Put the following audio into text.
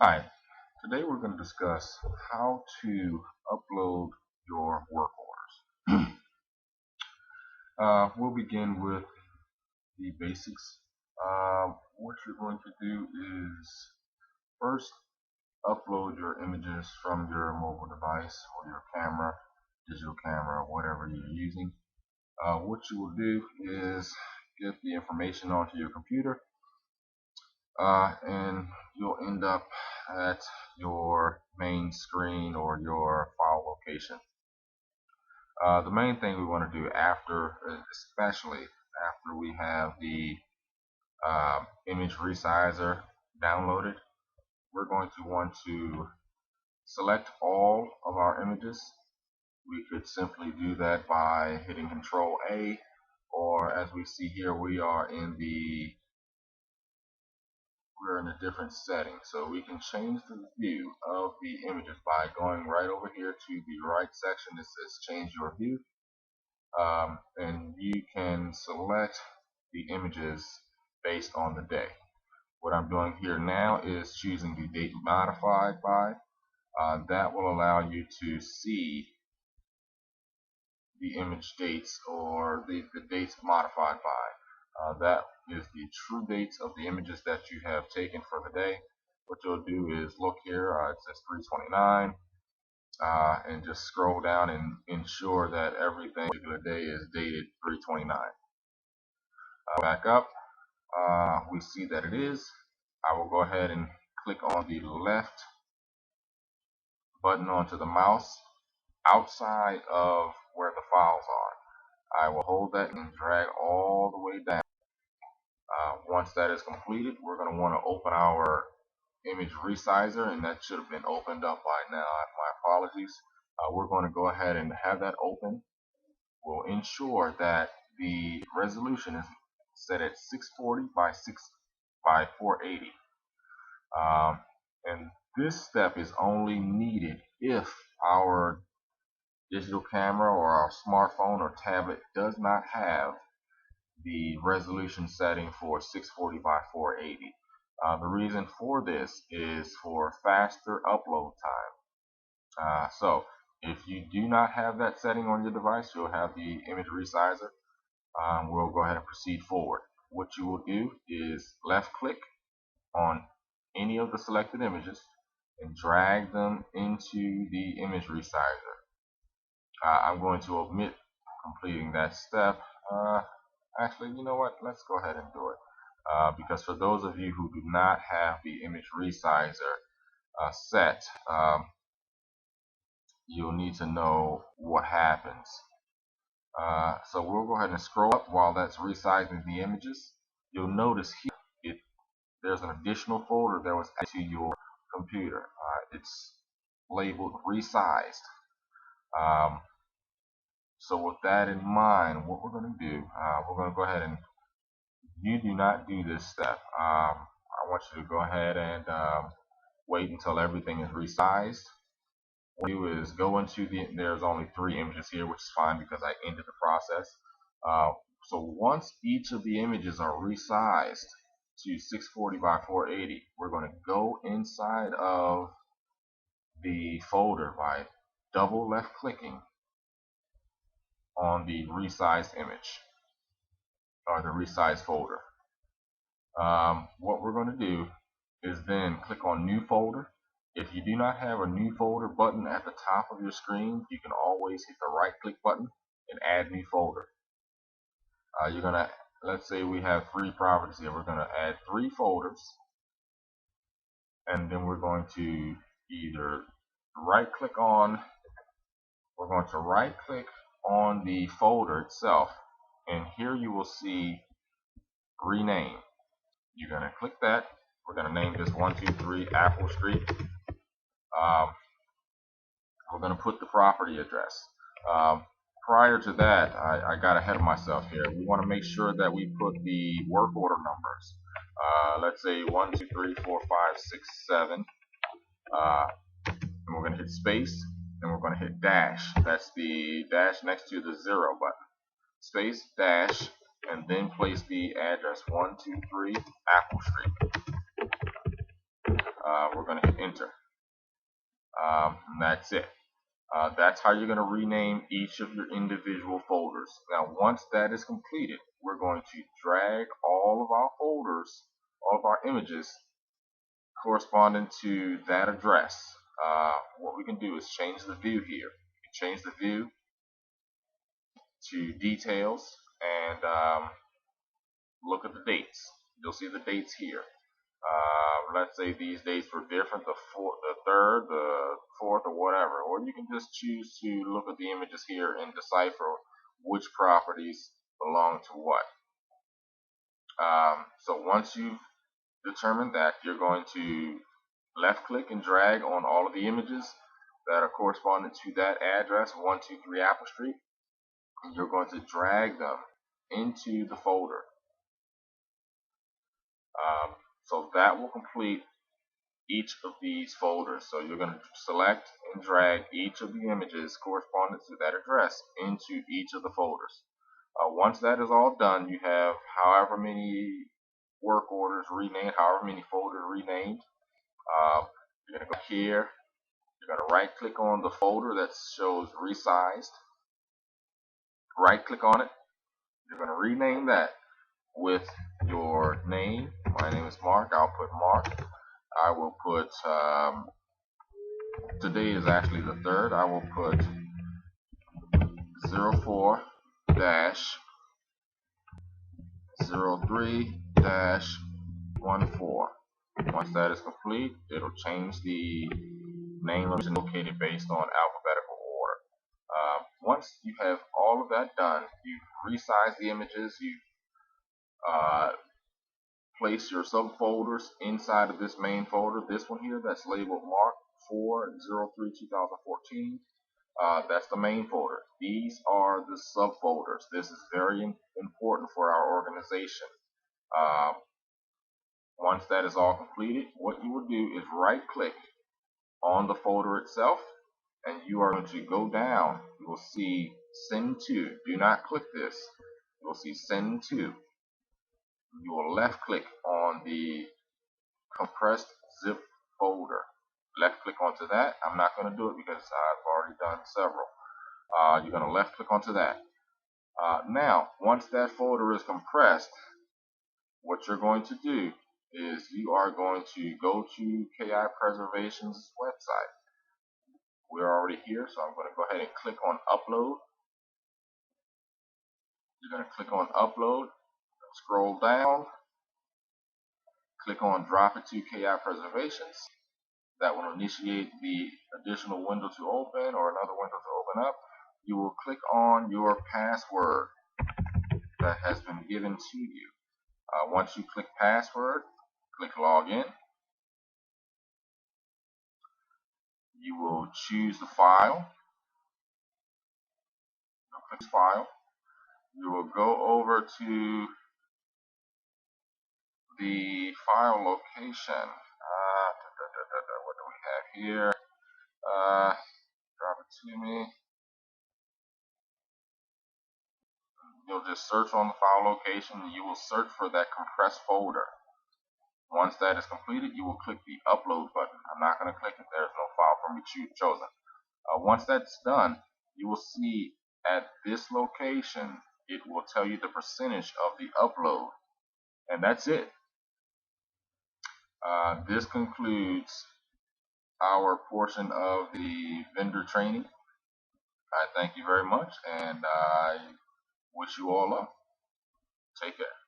Hi, today we're going to discuss how to upload your work orders. We'll begin with the basics. What you're going to do is first upload your images from your mobile device or your camera, digital camera, whatever you're using. What you will do is get the information onto your computer, and you'll end up at your main screen or your file location. The main thing we want to do after, especially after we have the image resizer downloaded, we're going to want to select all of our images. We could simply do that by hitting Control A, or as we see here, we're in a different setting, so we can change the view of the images by going right over here to the right section that says change your view, and you can select the images based on the day. What I'm doing here now is choosing the date modified by. That will allow you to see the image dates, or the dates modified by. That is the true dates of the images that you have taken for the day. What you'll do is look here, it says 329, and just scroll down and ensure that everything particular day is dated 329. Back up, we see that it is. I will go ahead and click on the left button onto the mouse outside of where the files are. I will hold that and drag all the way down. Once that is completed, we're going to want to open our image resizer, and that should have been opened up by now. My apologies. We're going to go ahead and have that open. We'll ensure that the resolution is set at 640 by 480. And this step is only needed if our digital camera or our smartphone or tablet does not have the resolution setting for 640 by 480. The reason for this is for faster upload time. So if you do not have that setting on your device, you'll have the image resizer. We'll go ahead and proceed forward. What you will do is left click on any of the selected images and drag them into the image resizer. I'm going to omit completing that step. Actually, you know what? Let's go ahead and do it. Because for those of you who do not have the image resizer set, you'll need to know what happens. So we'll go ahead and scroll up while that's resizing the images. You'll notice here there's an additional folder that was added to your computer. It's labeled resized. So with that in mind, what we're going to do, we're going to go ahead and you do not do this step. I want you to go ahead and wait until everything is resized. What you do is go into there's only 3 images here, which is fine because I ended the process. So once each of the images are resized to 640 by 480, we're going to go inside of the folder by double left clicking on the resized image or the resized folder. What we're going to do is then click on new folder. If you do not have a new folder button at the top of your screen, you can always hit the right click button and add new folder. You're going to, let's say we have 3 properties here. We're going to add 3 folders, and then we're going to either we're going to right click on the folder itself, and here you will see rename. You're going to click that. We're going to name this 123 Apple Street. We're going to put the property address. Prior to that, I got ahead of myself here. We want to make sure that we put the work order numbers. Let's say 1, 2, 3, 4, 5, 6, 7. And we're going to hit space, and we're going to hit dash. That's the dash next to the 0 button. Space, dash, and then place the address 123 Apple Street. We're going to hit enter. And that's it. That's how you're going to rename each of your individual folders. Now, once that is completed, we're going to drag all of our folders, all of our images corresponding to that address. What we can do is change the view here. We can change the view to details and look at the dates. You'll see the dates here. Let's say these dates were different, the third, the fourth, or whatever. Or you can just choose to look at the images here and decipher which properties belong to what. So once you've determined that, you're going to left click and drag on all of the images that are corresponding to that address, 123 Apple Street. And you're going to drag them into the folder. So that will complete each of these folders. So you're going to select and drag each of the images corresponding to that address into each of the folders. Once that is all done, you have however many work orders renamed, however many folders renamed. You're going to go here. You're going to right click on the folder that shows resized. Right click on it. You're going to rename that with your name. My name is Mark. I'll put Mark. I will put, today is actually the 3rd. I will put 04-03-14. Once that is complete, it'll change the name of it located based on alphabetical order. Once you have all of that done, you've resized the images, you've place your subfolders inside of this main folder. This one here that's labeled Mark 4/03/2014. That's the main folder. These are the subfolders. This is very important for our organization. Once that is all completed, what you will do is right click on the folder itself, and you are going to go down. You will see send to. Do not click this. You will see send to. You will left click on the compressed zip folder. Left click onto that. I'm not going to do it because I've already done several. You're going to left click onto that. Now, once that folder is compressed, what you're going to do is you are going to go to KI Preservation's website. We're already here, so I'm going to go ahead and click on upload. You're going to click on upload, scroll down, click on drop it to KI Preservations. That will initiate the additional window to open or another window to open up. You will click on your password that has been given to you. Once you click password, click login. You will choose the file. You'll click file. You will go over to the file location. What do we have here? Drop it to me. You'll just search on the file location. You will search for that compressed folder. Once that is completed, you will click the upload button. I'm not going to click it. There's no file for me chosen. Once that's done, you will see at this location, it will tell you the percentage of the upload. And that's it. This concludes our portion of the vendor training. I thank you very much, and I wish you all luck. Take care.